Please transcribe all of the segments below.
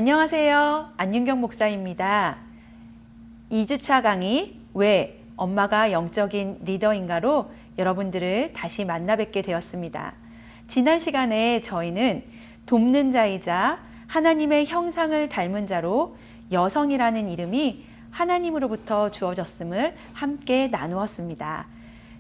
안녕하세요. 안윤경 목사입니다. 2주차 강의 왜 엄마가 영적인 리더인가로 여러분들을 다시 만나 뵙게 되었습니다. 지난 시간에 저희는 돕는 자이자 하나님의 형상을 닮은 자로 여성이라는 이름이 하나님으로부터 주어졌음을 함께 나누었습니다.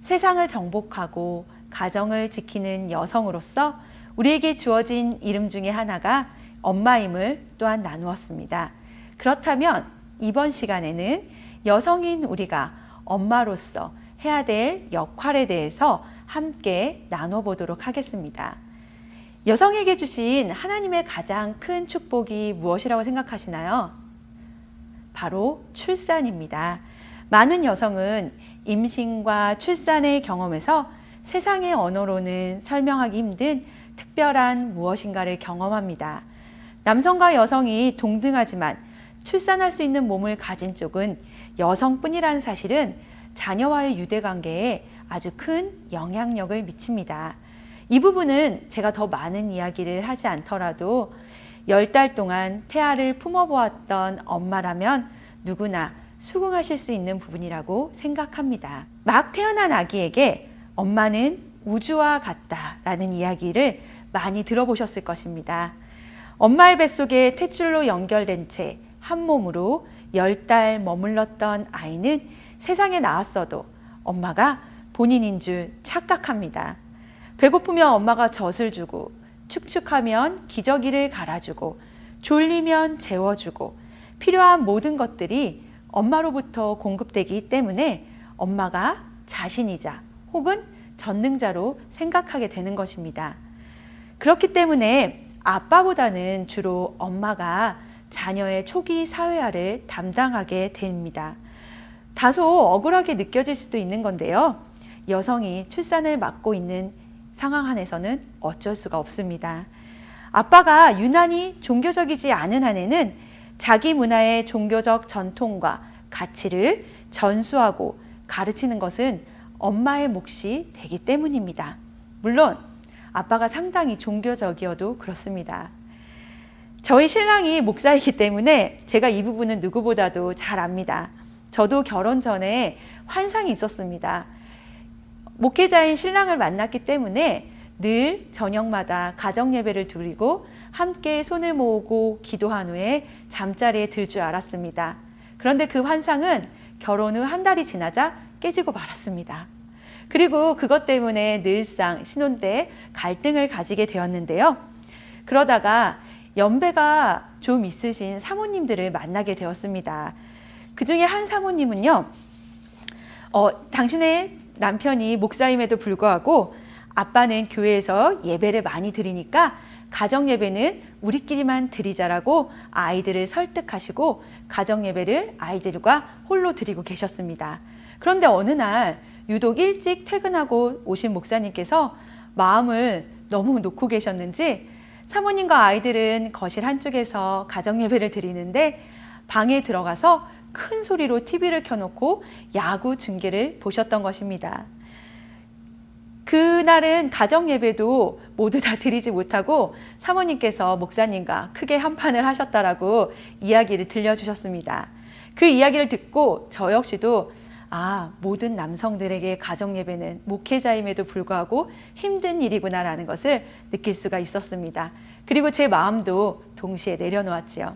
세상을 정복하고 가정을 지키는 여성으로서 우리에게 주어진 이름 중에 하나가 엄마임을 또한 나누었습니다. 그렇다면 이번 시간에는 여성인 우리가 엄마로서 해야 될 역할에 대해서 함께 나눠보도록 하겠습니다. 여성에게 주신 하나님의 가장 큰 축복이 무엇이라고 생각하시나요? 바로 출산입니다. 많은 여성은 임신과 출산의 경험에서 세상의 언어로는 설명하기 힘든 특별한 무엇인가를 경험합니다. 남성과 여성이 동등하지만 출산할 수 있는 몸을 가진 쪽은 여성뿐이라는 사실은 자녀와의 유대관계에 아주 큰 영향력을 미칩니다. 이 부분은 제가 더 많은 이야기를 하지 않더라도 10달 동안 태아를 품어보았던 엄마라면 누구나 수긍하실 수 있는 부분이라고 생각합니다. 막 태어난 아기에게 엄마는 우주와 같다라는 이야기를 많이 들어보셨을 것입니다. 엄마의 뱃속에 탯줄로 연결된 채 한 몸으로 10달 머물렀던 아이는 세상에 나왔어도 엄마가 본인인 줄 착각합니다. 배고프면 엄마가 젖을 주고, 축축하면 기저귀를 갈아주고, 졸리면 재워주고, 필요한 모든 것들이 엄마로부터 공급되기 때문에 엄마가 자신이자 혹은 전능자로 생각하게 되는 것입니다. 그렇기 때문에 아빠보다는 주로 엄마가 자녀의 초기 사회화를 담당하게 됩니다. 다소 억울하게 느껴질 수도 있는 건데요. 여성이 출산을 맡고 있는 상황 안에서는 어쩔 수가 없습니다. 아빠가 유난히 종교적이지 않은 한에는 자기 문화의 종교적 전통과 가치를 전수하고 가르치는 것은 엄마의 몫이 되기 때문입니다. 물론 아빠가 상당히 종교적이어도 그렇습니다. 저희 신랑이 목사이기 때문에 제가 이 부분은 누구보다도 잘 압니다. 저도 결혼 전에 환상이 있었습니다. 목회자인 신랑을 만났기 때문에 늘 저녁마다 가정 예배를 드리고 함께 손을 모으고 기도한 후에 잠자리에 들 줄 알았습니다. 그런데 그 환상은 결혼 후 한 달이 지나자 깨지고 말았습니다. 그리고 그것 때문에 늘상 신혼 때 갈등을 가지게 되었는데요. 그러다가 연배가 좀 있으신 사모님들을 만나게 되었습니다. 그 중에 한 사모님은요, 당신의 남편이 목사임에도 불구하고 아빠는 교회에서 예배를 많이 드리니까 가정 예배는 우리끼리만 드리자라고 아이들을 설득하시고 가정 예배를 아이들과 홀로 드리고 계셨습니다. 그런데 어느 날 유독 일찍 퇴근하고 오신 목사님께서 마음을 너무 놓고 계셨는지 사모님과 아이들은 거실 한쪽에서 가정 예배를 드리는데 방에 들어가서 큰 소리로 TV를 켜놓고 야구 중계를 보셨던 것입니다. 그날은 가정 예배도 모두 다 드리지 못하고 사모님께서 목사님과 크게 한판을 하셨다라고 이야기를 들려주셨습니다. 그 이야기를 듣고 저 역시도 모든 남성들에게 가정 예배는 목회자임에도 불구하고 힘든 일이구나라는 것을 느낄 수가 있었습니다. 그리고 제 마음도 동시에 내려놓았지요.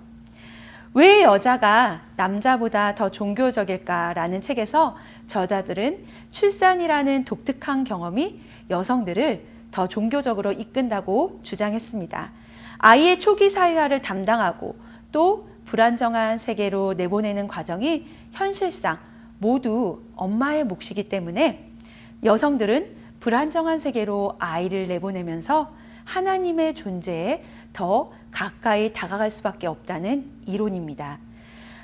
왜 여자가 남자보다 더 종교적일까라는 책에서 저자들은 출산이라는 독특한 경험이 여성들을 더 종교적으로 이끈다고 주장했습니다. 아이의 초기 사회화를 담당하고 또 불안정한 세계로 내보내는 과정이 현실상 모두 엄마의 몫이기 때문에 여성들은 불안정한 세계로 아이를 내보내면서 하나님의 존재에 더 가까이 다가갈 수밖에 없다는 이론입니다.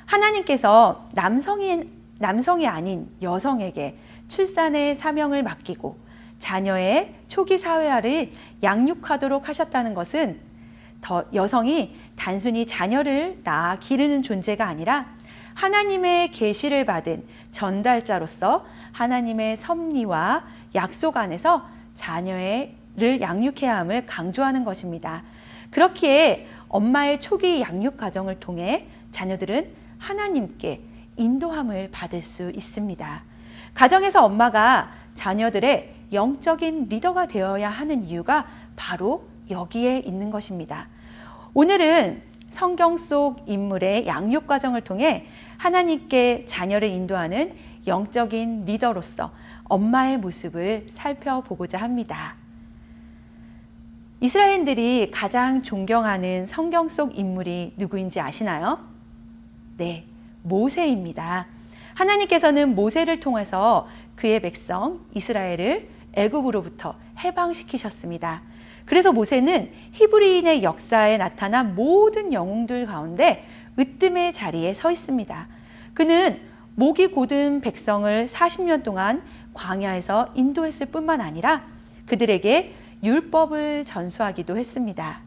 하나님께서 남성이 아닌 여성에게 출산의 사명을 맡기고 자녀의 초기 사회화를 양육하도록 하셨다는 것은 여성이 단순히 자녀를 낳아 기르는 존재가 아니라 하나님의 계시를 받은 전달자로서 하나님의 섭리와 약속 안에서 자녀를 양육해야 함을 강조하는 것입니다. 그렇기에 엄마의 초기 양육 과정을 통해 자녀들은 하나님께 인도함을 받을 수 있습니다. 가정에서 엄마가 자녀들의 영적인 리더가 되어야 하는 이유가 바로 여기에 있는 것입니다. 오늘은 성경 속 인물의 양육 과정을 통해 하나님께 자녀를 인도하는 영적인 리더로서 엄마의 모습을 살펴보고자 합니다. 이스라엘인들이 가장 존경하는 성경 속 인물이 누구인지 아시나요? 네, 모세입니다. 하나님께서는 모세를 통해서 그의 백성 이스라엘을 애굽으로부터 해방시키셨습니다. 그래서 모세는 히브리인의 역사에 나타난 모든 영웅들 가운데 으뜸의 자리에 서 있습니다. 그는 목이 고든 백성을 40년 동안 광야에서 인도했을 뿐만 아니라 그들에게 율법을 전수하기도 했습니다.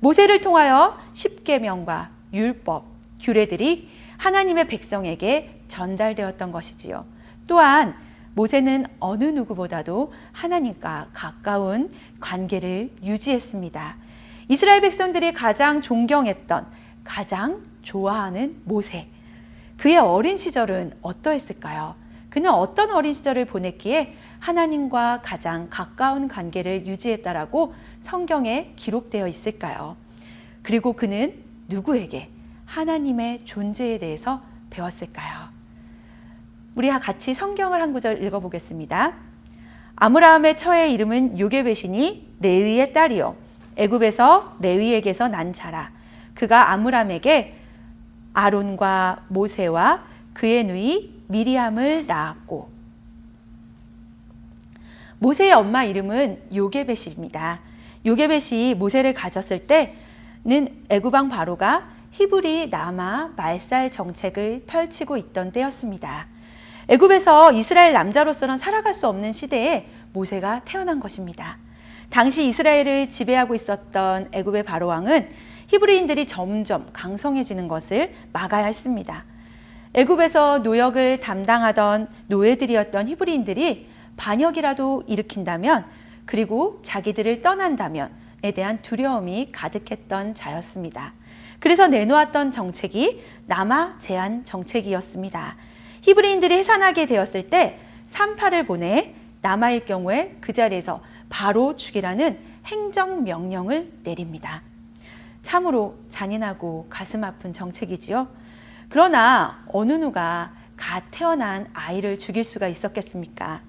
모세를 통하여 십계명과 율법, 규례들이 하나님의 백성에게 전달되었던 것이지요. 또한 모세는 어느 누구보다도 하나님과 가까운 관계를 유지했습니다. 이스라엘 백성들이 가장 존경했던, 가장 좋아하는 모세. 그의 어린 시절은 어떠했을까요? 그는 어떤 어린 시절을 보냈기에 하나님과 가장 가까운 관계를 유지했다라고 성경에 기록되어 있을까요? 그리고 그는 누구에게 하나님의 존재에 대해서 배웠을까요? 우리 같이 성경을 한 구절 읽어보겠습니다. 아므라함의 처의 이름은 요게벳이니 레위의 딸이요 애굽에서 레위에게서 난 자라. 그가 아므람에게 아론과 모세와 그의 누이 미리암을 낳았고. 모세의 엄마 이름은 요게벳입니다. 요게벳이 모세를 가졌을 때는 애굽왕 바로가 히브리 남아 말살 정책을 펼치고 있던 때였습니다. 애굽에서 이스라엘 남자로서는 살아갈 수 없는 시대에 모세가 태어난 것입니다. 당시 이스라엘을 지배하고 있었던 애굽의 바로 왕은 히브리인들이 점점 강성해지는 것을 막아야 했습니다. 애굽에서 노역을 담당하던 노예들이었던 히브리인들이 반역이라도 일으킨다면 그리고 자기들을 떠난다면에 대한 두려움이 가득했던 자였습니다. 그래서 내놓았던 정책이 남아 제한 정책이었습니다. 히브리인들이 해산하게 되었을 때 산파를 보내 남아일 경우에 그 자리에서 바로 죽이라는 행정명령을 내립니다. 참으로 잔인하고 가슴 아픈 정책이지요. 그러나 어느 누가 갓 태어난 아이를 죽일 수가 있었겠습니까?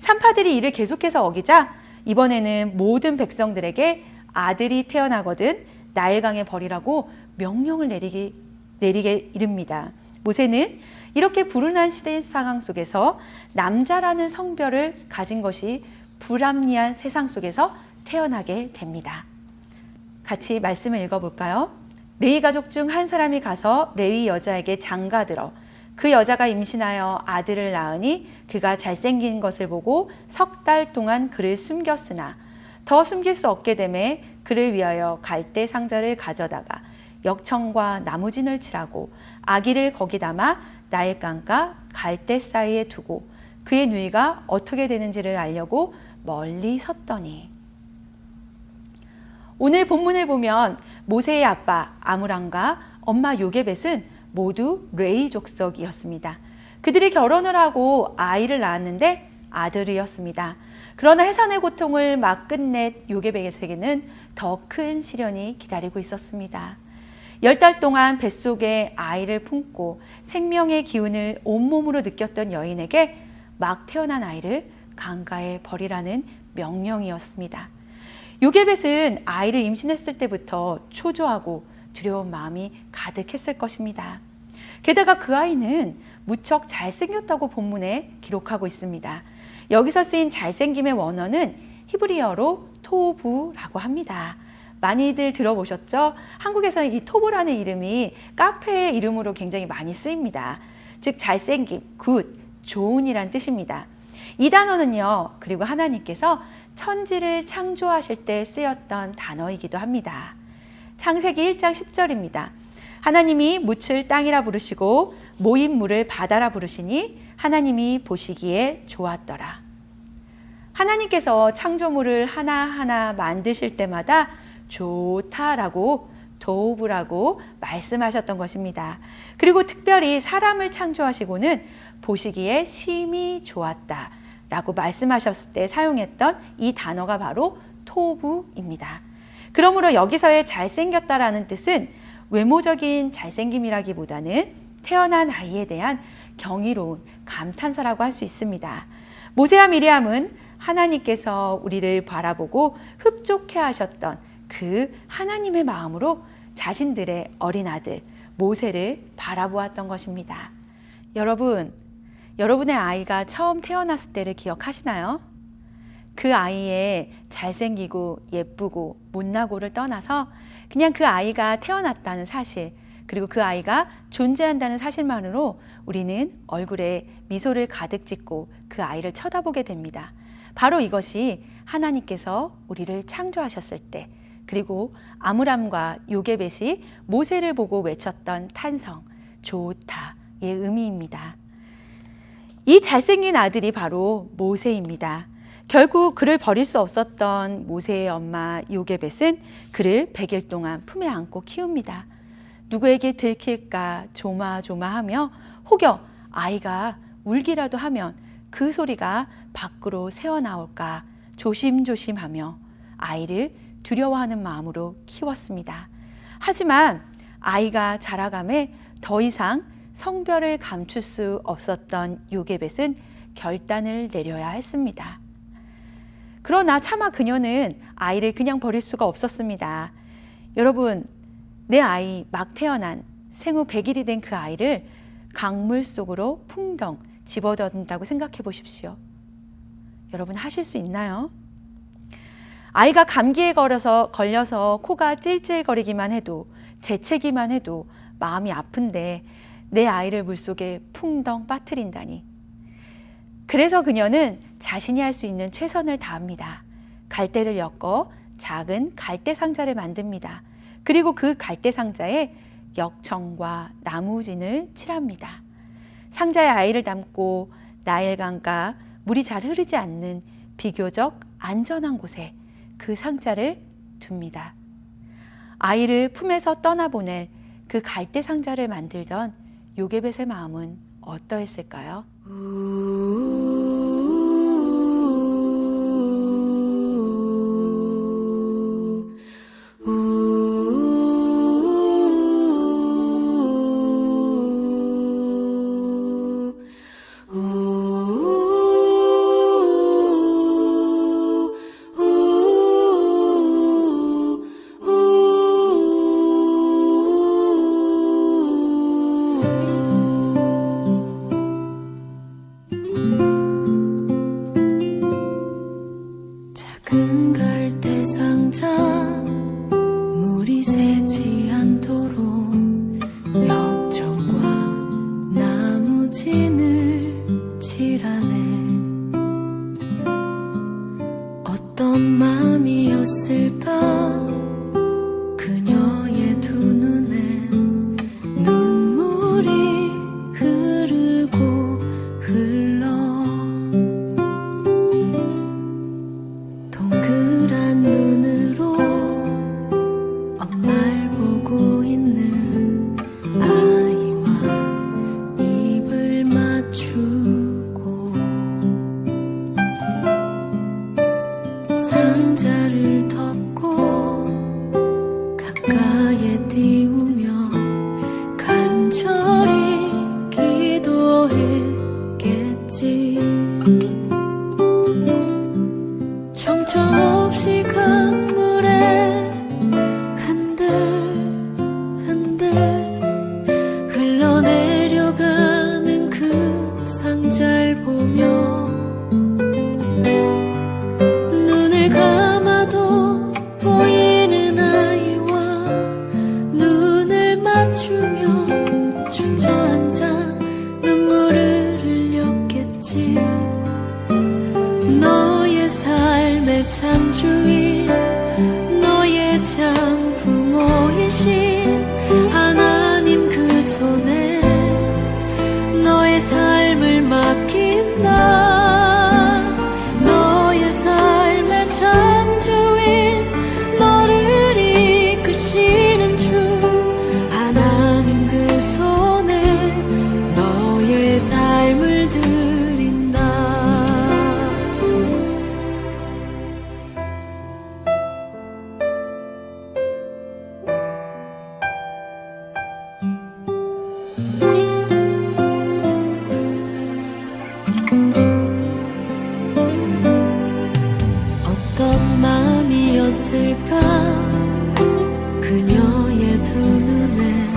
산파들이 이를 계속해서 어기자 이번에는 모든 백성들에게 아들이 태어나거든 나일강에 버리라고 명령을 내리게 이릅니다. 모세는 이렇게 불운한 시대 상황 속에서 남자라는 성별을 가진 것이 불합리한 세상 속에서 태어나게 됩니다. 같이 말씀을 읽어볼까요? 레위 가족 중 한 사람이 가서 레위 여자에게 장가들어 그 여자가 임신하여 아들을 낳으니 그가 잘생긴 것을 보고 석 달 동안 그를 숨겼으나 더 숨길 수 없게 되매 그를 위하여 갈대 상자를 가져다가 역청과 나무진을 칠하고 아기를 거기 담아 나일강과 갈대 사이에 두고 그의 누이가 어떻게 되는지를 알려고 멀리 섰더니. 오늘 본문을 보면 모세의 아빠 아므람과 엄마 요게벳은 모두 레위 족속이었습니다. 그들이 결혼을 하고 아이를 낳았는데 아들이었습니다. 그러나 해산의 고통을 막 끝낸 요게벳에게는 더 큰 시련이 기다리고 있었습니다. 10달 동안 뱃속에 아이를 품고 생명의 기운을 온몸으로 느꼈던 여인에게 막 태어난 아이를 강가에 버리라는 명령이었습니다. 요게벳은 아이를 임신했을 때부터 초조하고 두려운 마음이 가득했을 것입니다. 게다가 그 아이는 무척 잘생겼다고 본문에 기록하고 있습니다. 여기서 쓰인 잘생김의 원어는 히브리어로 토부라고 합니다. 많이들 들어보셨죠? 한국에서는 이 토부라는 이름이 카페의 이름으로 굉장히 많이 쓰입니다. 즉 잘생김, 굿, 좋은이란 뜻입니다. 이 단어는요, 그리고 하나님께서 천지를 창조하실 때 쓰였던 단어이기도 합니다. 창세기 1장 10절입니다. 하나님이 묻을 땅이라 부르시고 모인 물을 바다라 부르시니 하나님이 보시기에 좋았더라. 하나님께서 창조물을 하나하나 만드실 때마다 좋다라고 도우브라고 말씀하셨던 것입니다. 그리고 특별히 사람을 창조하시고는 보시기에 심히 좋았다 라고 말씀하셨을 때 사용했던 이 단어가 바로 토부입니다. 그러므로 여기서의 잘생겼다라는 뜻은 외모적인 잘생김이라기보다는 태어난 아이에 대한 경이로운 감탄사라고 할 수 있습니다. 모세와 미리암은 하나님께서 우리를 바라보고 흡족해 하셨던 그 하나님의 마음으로 자신들의 어린 아들 모세를 바라보았던 것입니다. 여러분, 여러분의 아이가 처음 태어났을 때를 기억하시나요? 그 아이의 잘생기고 예쁘고 못나고를 떠나서 그냥 그 아이가 태어났다는 사실, 그리고 그 아이가 존재한다는 사실만으로 우리는 얼굴에 미소를 가득 짓고 그 아이를 쳐다보게 됩니다. 바로 이것이 하나님께서 우리를 창조하셨을 때, 그리고 아므람과 요게벳이 모세를 보고 외쳤던 탄성, 좋다의 의미입니다. 이 잘생긴 아들이 바로 모세입니다. 결국 그를 버릴 수 없었던 모세의 엄마 요게벳은 그를 100일 동안 품에 안고 키웁니다. 누구에게 들킬까 조마조마하며 혹여 아이가 울기라도 하면 그 소리가 밖으로 새어나올까 조심조심하며 아이를 두려워하는 마음으로 키웠습니다. 하지만 아이가 자라감에 더 이상 성별을 감출 수 없었던 요게벳은 결단을 내려야 했습니다. 그러나 차마 그녀는 아이를 그냥 버릴 수가 없었습니다. 여러분, 내 아이 막 태어난 생후 100일이 된 그 아이를 강물 속으로 풍덩 집어넣는다고 생각해 보십시오. 여러분 하실 수 있나요? 아이가 감기에 걸려서 코가 찔찔거리기만 해도, 재채기만 해도 마음이 아픈데 내 아이를 물속에 풍덩 빠뜨린다니. 그래서 그녀는 자신이 할 수 있는 최선을 다합니다. 갈대를 엮어 작은 갈대 상자를 만듭니다. 그리고 그 갈대 상자에 역청과 나무진을 칠합니다. 상자에 아이를 담고 나일강과 물이 잘 흐르지 않는 비교적 안전한 곳에 그 상자를 둡니다. 아이를 품에서 떠나보낼 그 갈대 상자를 만들던 요게벳의 마음은 어떠했을까요? 작은 갈대 상자 물이 새지 않도록 역청과 나무진을 칠하네. 어떤 마음이었을까 그녀의 두 눈엔 눈물이 흐르고 흘러 동그란 눈으로 엄마를 보고 있는 아이와 입을 맞추고 상자를 덮고 가까이에 띄우며 간절히 기도했겠지. 정처없이 강물에 흔들흔들 흘러내려가는 그 상자를 보며 눈을 감아도 보이는 아이와 눈을 맞추며 주저앉아 눈물을 흘렸겠지. 너의 삶의 창조인 너의 참 부모이신 하나님 그 손에 너의 삶을 맡긴다. 너의 삶의 창조인 너를 이끄시는 주 있었을까 그녀의 두 눈에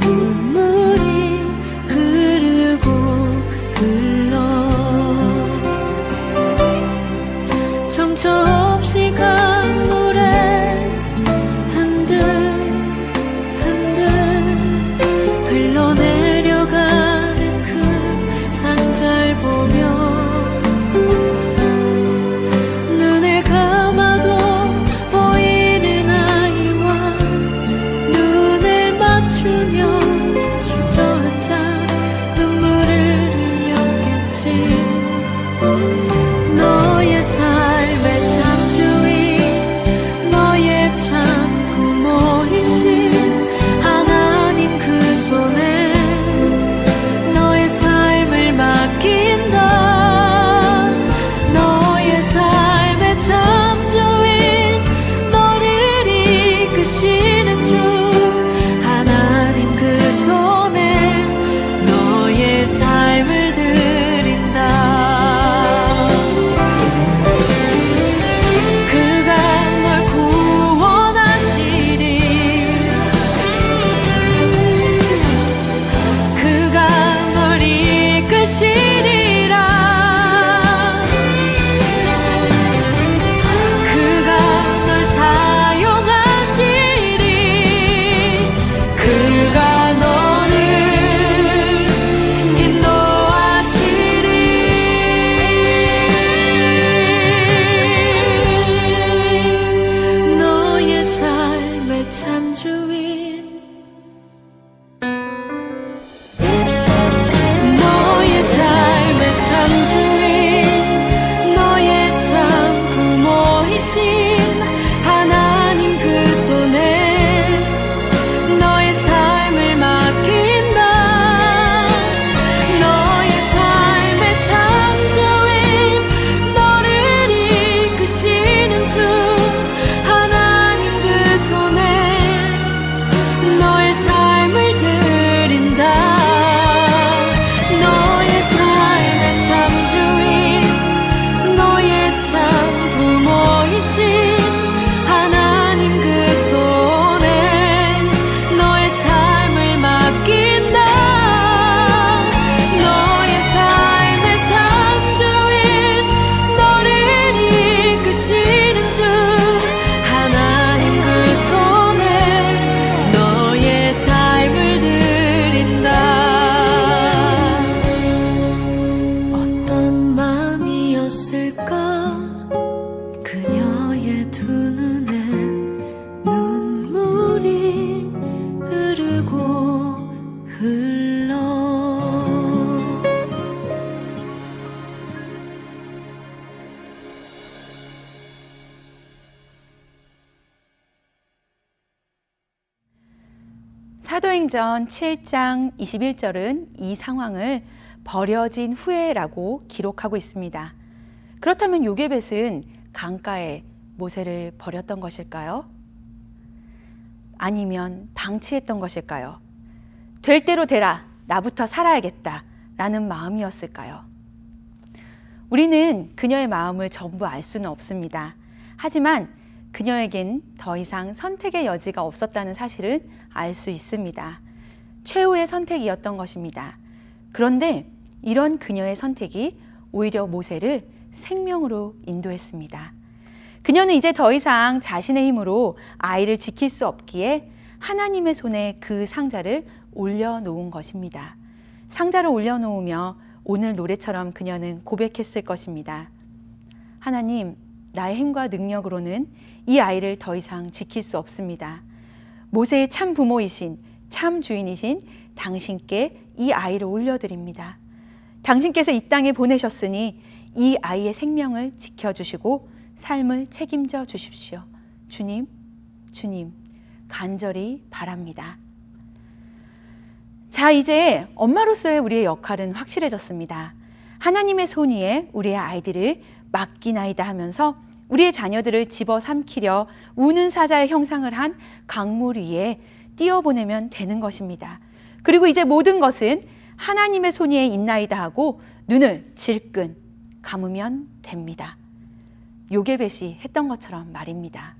눈물이 흐르고 흘러 정처 없이 강물에 한들 흘러내려가는 그 상자를 보며 눈을 감아도 보이는 아이와 눈을 맞추며 주저앉아 눈물을 흘렸겠지. 너의 삶의 창조인 너의 참 부모이신 하나님 그 손에 너의 삶을 맡긴다. 너의 삶의 창조인 너를 이끄시는 주 하나님 그 손에 너의 삶을 드린다. 그가 널 구원하시리. 그가 널 이끄시리라. 그가 널 사용하시리. 그가 너를 인도하시리. 너의 삶의 창조인 너의 삶의 창조인 너의 참 부모이신 하나님 그 손에 너의 삶을 맡긴다. 너의 삶의 창조인 너를 이끄시는 주 하나님 그 손에 너의 삶을 드린다. 너의 삶의 창조인 너의 참 부모이신 하나님 그 손에 너의 삶을 맡긴다. 너의 삶의 창조인 너를 이끄시는 주 하나님 그 손에 너의 삶을 드린다. 어떤 마음이었을까 그녀의 두 눈에 눈물이 흐르고 흘러 사도행전 7장 21절은 이 상황을 버려진 후에라고 기록하고 있습니다. 그렇다면 요게벳은 강가에 모세를 버렸던 것일까요? 아니면 방치했던 것일까요? 될 대로 되라, 나부터 살아야겠다 라는 마음이었을까요? 우리는 그녀의 마음을 전부 알 수는 없습니다. 하지만 그녀에겐 더 이상 선택의 여지가 없었다는 사실은 알 수 있습니다. 최후의 선택이었던 것입니다. 그런데 이런 그녀의 선택이 오히려 모세를 생명으로 인도했습니다. 그녀는 이제 더 이상 자신의 힘으로 아이를 지킬 수 없기에 하나님의 손에 그 상자를 올려놓은 것입니다. 상자를 올려놓으며 오늘 노래처럼 그녀는 고백했을 것입니다. 하나님, 나의 힘과 능력으로는 이 아이를 더 이상 지킬 수 없습니다. 모세의 참 부모이신, 참 주인이신 당신께 이 아이를 올려드립니다. 당신께서 이 땅에 보내셨으니 이 아이의 생명을 지켜주시고 삶을 책임져 주십시오. 주님, 주님, 간절히 바랍니다. 자, 이제 엄마로서의 우리의 역할은 확실해졌습니다. 하나님의 손 위에 우리의 아이들을 맡기나이다 하면서 우리의 자녀들을 집어삼키려 우는 사자의 형상을 한 강물 위에 띄어보내면 되는 것입니다. 그리고 이제 모든 것은 하나님의 손 위에 있나이다 하고 눈을 질끈 감으면 됩니다. 요게벳이 했던 것처럼 말입니다.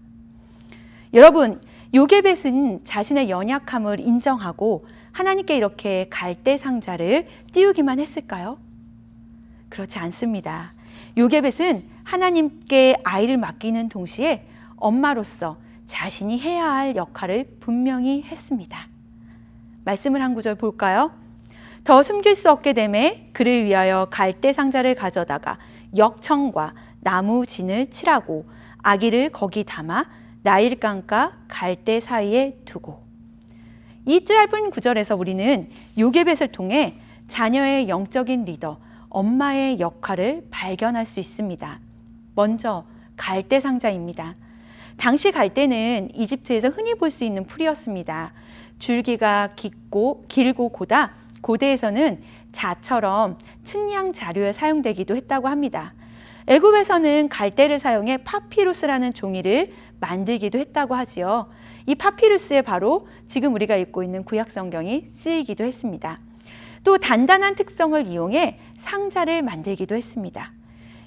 여러분, 요게벳은 자신의 연약함을 인정하고 하나님께 이렇게 갈대 상자를 띄우기만 했을까요? 그렇지 않습니다. 요게벳은 하나님께 아이를 맡기는 동시에 엄마로서 자신이 해야 할 역할을 분명히 했습니다. 말씀을 한 구절 볼까요? 더 숨길 수 없게 되매 그를 위하여 갈대 상자를 가져다가 역청과 나무 진을 칠하고 아기를 거기 담아 나일강과 갈대 사이에 두고. 이 짧은 구절에서 우리는 요게벳을 통해 자녀의 영적인 리더, 엄마의 역할을 발견할 수 있습니다. 먼저 갈대 상자입니다. 당시 갈대는 이집트에서 흔히 볼 수 있는 풀이었습니다. 줄기가 길고 고다 고대에서는 자처럼 측량 자료에 사용되기도 했다고 합니다. 애굽에서는 갈대를 사용해 파피루스라는 종이를 만들기도 했다고 하지요. 이 파피루스에 바로 지금 우리가 읽고 있는 구약 성경이 쓰이기도 했습니다. 또 단단한 특성을 이용해 상자를 만들기도 했습니다.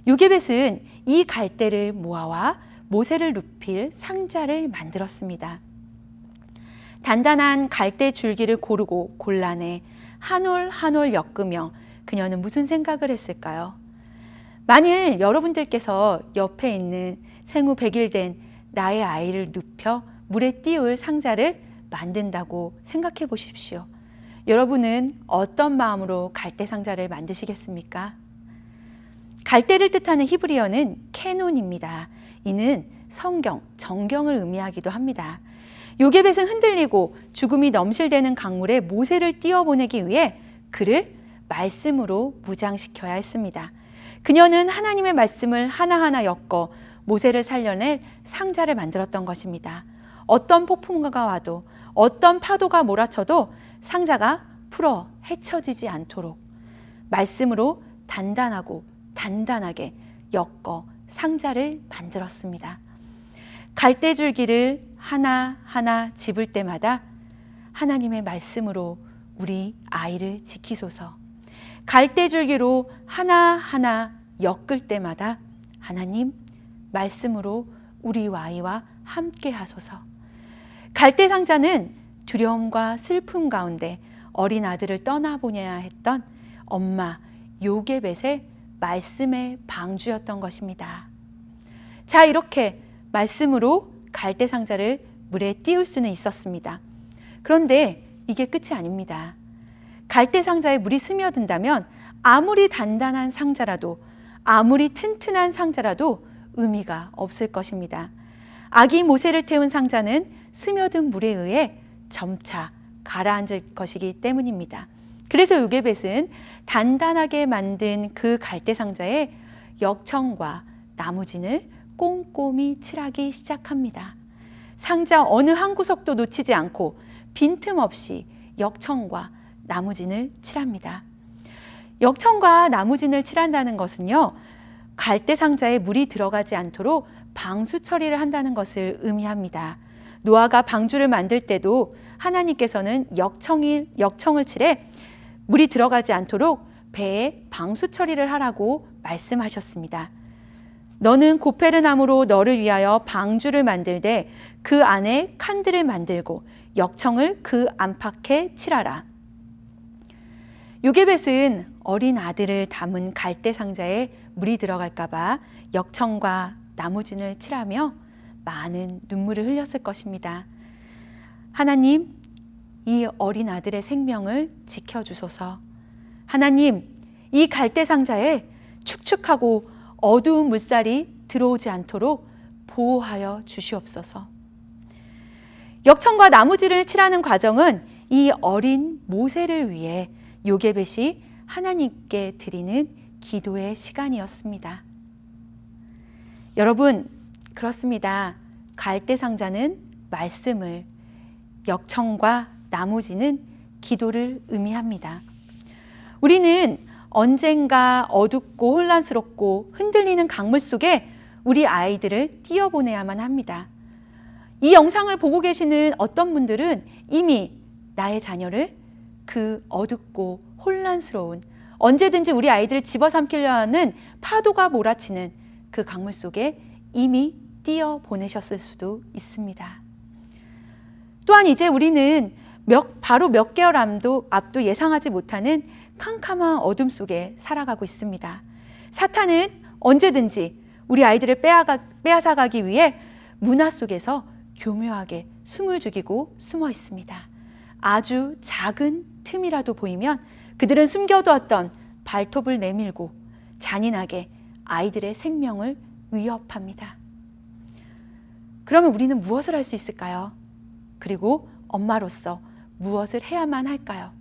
요게벳은 이 갈대를 모아와 모세를 눕힐 상자를 만들었습니다. 단단한 갈대 줄기를 고르고 골라내 한 올 한 올 엮으며 그녀는 무슨 생각을 했을까요? 만일 여러분들께서 옆에 있는 생후 100일 된 나의 아이를 눕혀 물에 띄울 상자를 만든다고 생각해 보십시오. 여러분은 어떤 마음으로 갈대 상자를 만드시겠습니까? 갈대를 뜻하는 히브리어는 캐논입니다. 이는 성경, 정경을 의미하기도 합니다. 요게벳은 흔들리고 죽음이 넘실대는 강물에 모세를 띄워보내기 위해 그를 말씀으로 무장시켜야 했습니다. 그녀는 하나님의 말씀을 하나하나 엮어 모세를 살려낼 상자를 만들었던 것입니다. 어떤 폭풍우가 와도 어떤 파도가 몰아쳐도 상자가 풀어 헤쳐지지 않도록 말씀으로 단단하게 엮어 상자를 만들었습니다. 갈대줄기를 하나하나 집을 때마다 하나님의 말씀으로 우리 아이를 지키소서. 갈대줄기로 하나하나 엮을 때마다 하나님 말씀으로 우리 아이와 함께 하소서. 갈대 상자는 두려움과 슬픔 가운데 어린 아들을 떠나보내야 했던 엄마 요게벳의 말씀의 방주였던 것입니다. 자, 이렇게 말씀으로 갈대 상자를 물에 띄울 수는 있었습니다. 그런데 이게 끝이 아닙니다. 갈대 상자에 물이 스며든다면 아무리 단단한 상자라도 아무리 튼튼한 상자라도 의미가 없을 것입니다. 아기 모세를 태운 상자는 스며든 물에 의해 점차 가라앉을 것이기 때문입니다. 그래서 요게벳은 단단하게 만든 그 갈대 상자에 역청과 나무진을 꼼꼼히 칠하기 시작합니다. 상자 어느 한 구석도 놓치지 않고 빈틈없이 역청과 나무진을 칠합니다. 역청과 나무진을 칠한다는 것은요, 갈대 상자에 물이 들어가지 않도록 방수 처리를 한다는 것을 의미합니다. 노아가 방주를 만들 때도 하나님께서는 역청을 칠해 물이 들어가지 않도록 배에 방수 처리를 하라고 말씀하셨습니다. 너는 고페르나무로 너를 위하여 방주를 만들되 그 안에 칸들을 만들고 역청을 그 안팎에 칠하라. 요게벳은 어린 아들을 담은 갈대 상자에 물이 들어갈까 봐 역청과 나무진을 칠하며 많은 눈물을 흘렸을 것입니다. 하나님, 이 어린 아들의 생명을 지켜주소서. 하나님, 이 갈대 상자에 축축하고 어두운 물살이 들어오지 않도록 보호하여 주시옵소서. 역청과 나무질을 칠하는 과정은 이 어린 모세를 위해 요게벳이 하나님께 드리는 기도의 시간이었습니다. 여러분, 그렇습니다. 갈대 상자는 말씀을, 역청과 나무지는 기도를 의미합니다. 우리는 언젠가 어둡고 혼란스럽고 흔들리는 강물 속에 우리 아이들을 띄워보내야만 합니다. 이 영상을 보고 계시는 어떤 분들은 이미 나의 자녀를 그 어둡고 혼란스러운, 언제든지 우리 아이들을 집어삼키려 하는 파도가 몰아치는 그 강물 속에 이미 띄어 보내셨을 수도 있습니다. 또한 이제 우리는 바로 몇 개월 앞도 예상하지 못하는 캄캄한 어둠 속에 살아가고 있습니다. 사탄은 언제든지 우리 아이들을 빼앗아가기 위해 문화 속에서 교묘하게 숨을 죽이고 숨어 있습니다. 아주 작은 틈이라도 보이면 그들은 숨겨두었던 발톱을 내밀고 잔인하게 아이들의 생명을 위협합니다. 그러면 우리는 무엇을 할 수 있을까요? 그리고 엄마로서 무엇을 해야만 할까요?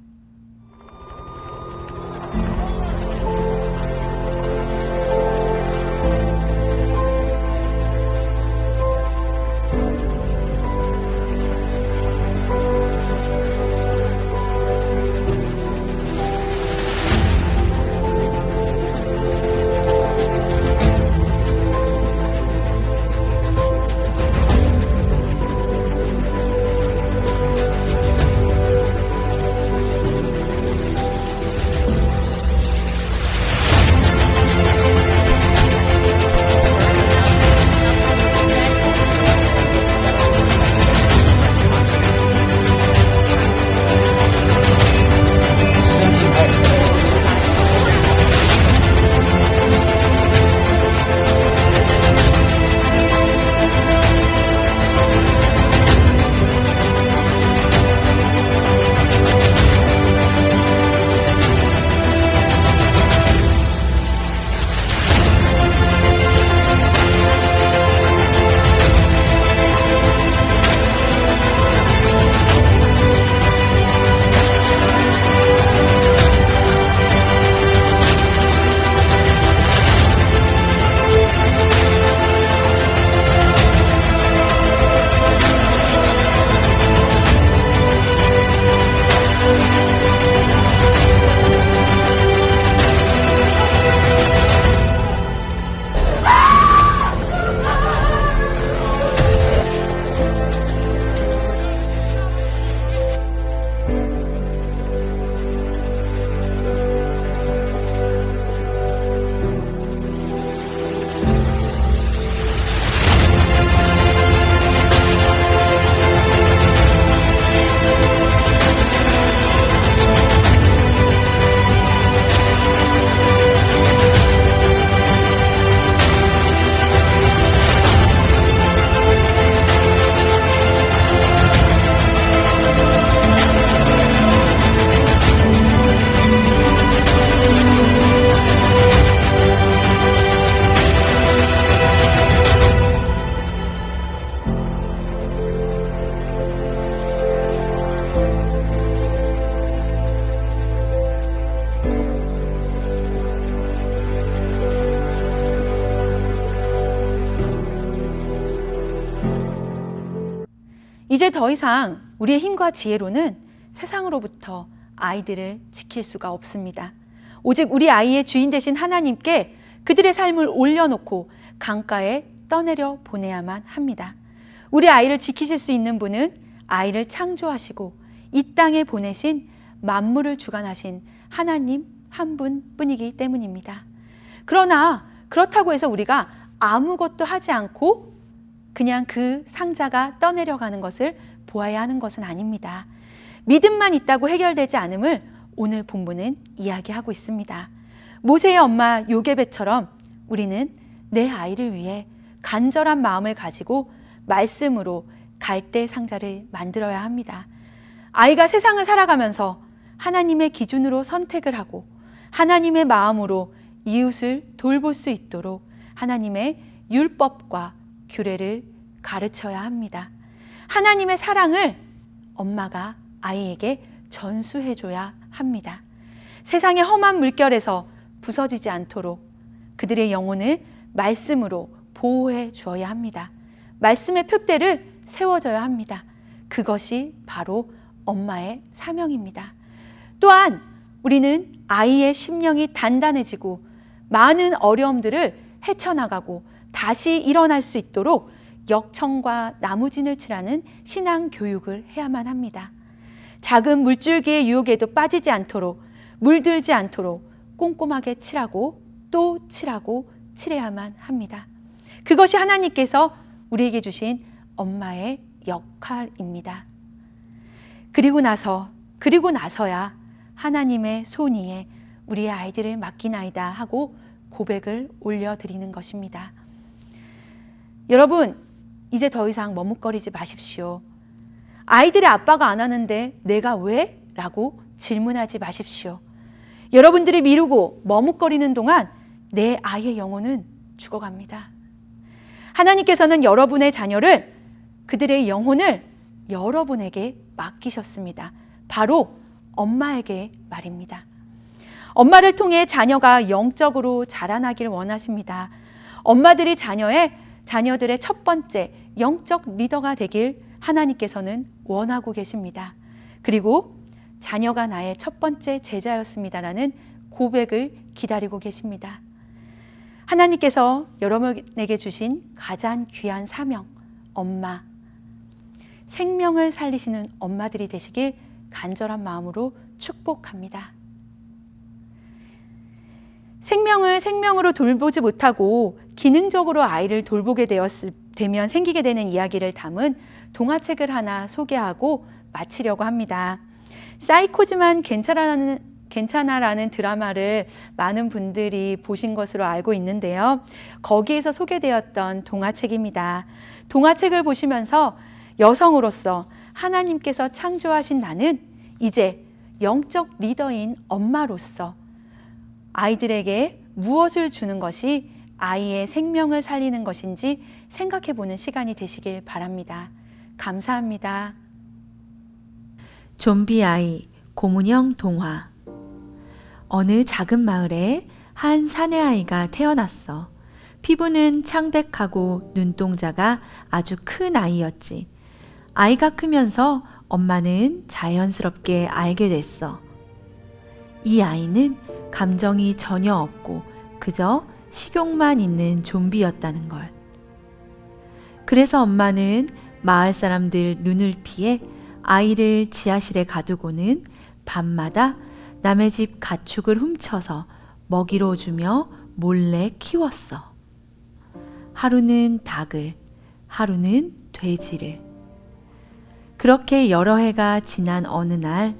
이제 더 이상 우리의 힘과 지혜로는 세상으로부터 아이들을 지킬 수가 없습니다. 오직 우리 아이의 주인 되신 하나님께 그들의 삶을 올려놓고 강가에 떠내려 보내야만 합니다. 우리 아이를 지키실 수 있는 분은 아이를 창조하시고 이 땅에 보내신 만물을 주관하신 하나님 한 분뿐이기 때문입니다. 그러나 그렇다고 해서 우리가 아무것도 하지 않고 그냥 그 상자가 떠내려가는 것을 보아야 하는 것은 아닙니다. 믿음만 있다고 해결되지 않음을 오늘 본문은 이야기하고 있습니다. 모세의 엄마 요게벳처럼 우리는 내 아이를 위해 간절한 마음을 가지고 말씀으로 갈대 상자를 만들어야 합니다. 아이가 세상을 살아가면서 하나님의 기준으로 선택을 하고 하나님의 마음으로 이웃을 돌볼 수 있도록 하나님의 율법과 규례를 가르쳐야 합니다. 하나님의 사랑을 엄마가 아이에게 전수해줘야 합니다. 세상의 험한 물결에서 부서지지 않도록 그들의 영혼을 말씀으로 보호해 주어야 합니다. 말씀의 표대를 세워줘야 합니다. 그것이 바로 엄마의 사명입니다. 또한 우리는 아이의 심령이 단단해지고 많은 어려움들을 헤쳐나가고 다시 일어날 수 있도록 역청과 나무진을 칠하는 신앙 교육을 해야만 합니다. 작은 물줄기의 유혹에도 빠지지 않도록 물들지 않도록 꼼꼼하게 칠하고 또 칠하고 칠해야만 합니다. 그것이 하나님께서 우리에게 주신 엄마의 역할입니다. 그리고 나서야 하나님의 손 위에 우리의 아이들을 맡기나이다 하고 고백을 올려드리는 것입니다. 여러분, 이제 더 이상 머뭇거리지 마십시오. 아이들의 아빠가 안 하는데 내가 왜? 라고 질문하지 마십시오. 여러분들이 미루고 머뭇거리는 동안 내 아이의 영혼은 죽어갑니다. 하나님께서는 여러분의 자녀를, 그들의 영혼을 여러분에게 맡기셨습니다. 바로 엄마에게 말입니다. 엄마를 통해 자녀가 영적으로 자라나길 원하십니다. 엄마들이 자녀들의 첫 번째 영적 리더가 되길 하나님께서는 원하고 계십니다. 그리고 자녀가 나의 첫 번째 제자였습니다라는 고백을 기다리고 계십니다. 하나님께서 여러분에게 주신 가장 귀한 사명, 엄마. 생명을 살리시는 엄마들이 되시길 간절한 마음으로 축복합니다. 생명을 생명으로 돌보지 못하고 기능적으로 아이를 돌보게 되면 생기게 되는 이야기를 담은 동화책을 하나 소개하고 마치려고 합니다. 사이코지만 괜찮아라는 드라마를 많은 분들이 보신 것으로 알고 있는데요. 거기에서 소개되었던 동화책입니다. 동화책을 보시면서 여성으로서 하나님께서 창조하신 나는 이제 영적 리더인 엄마로서 아이들에게 무엇을 주는 것이 아이의 생명을 살리는 것인지 생각해보는 시간이 되시길 바랍니다. 감사합니다. 좀비 아이 고문형 동화. 어느 작은 마을에 한 사내 아이가 태어났어. 피부는 창백하고 눈동자가 아주 큰 아이였지. 아이가 크면서 엄마는 자연스럽게 알게 됐어. 이 아이는 감정이 전혀 없고 그저 식욕만 있는 좀비였다는 걸. 그래서 엄마는 마을 사람들 눈을 피해 아이를 지하실에 가두고는 밤마다 남의 집 가축을 훔쳐서 먹이로 주며 몰래 키웠어. 하루는 닭을, 하루는 돼지를. 그렇게 여러 해가 지난 어느 날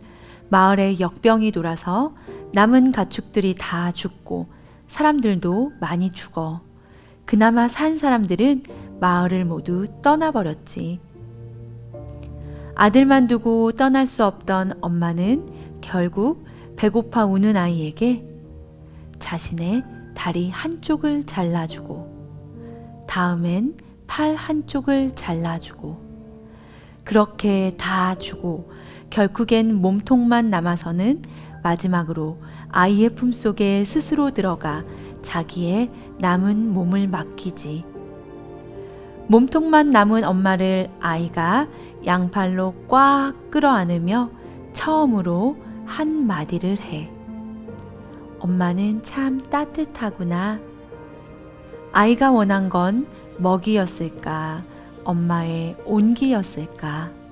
마을에 역병이 돌아서 남은 가축들이 다 죽고 사람들도 많이 죽어. 그나마 산 사람들은 마을을 모두 떠나버렸지. 아들만 두고 떠날 수 없던 엄마는 결국 배고파 우는 아이에게 자신의 다리 한쪽을 잘라주고 다음엔 팔 한쪽을 잘라주고 그렇게 다 주고 결국엔 몸통만 남아서는 마지막으로 아이의 품속에 스스로 들어가 자기의 남은 몸을 맡기지. 몸통만 남은 엄마를 아이가 양팔로 꽉 끌어안으며 처음으로 한마디를 해. 엄마는 참 따뜻하구나. 아이가 원한 건 먹이였을까? 엄마의 온기였을까?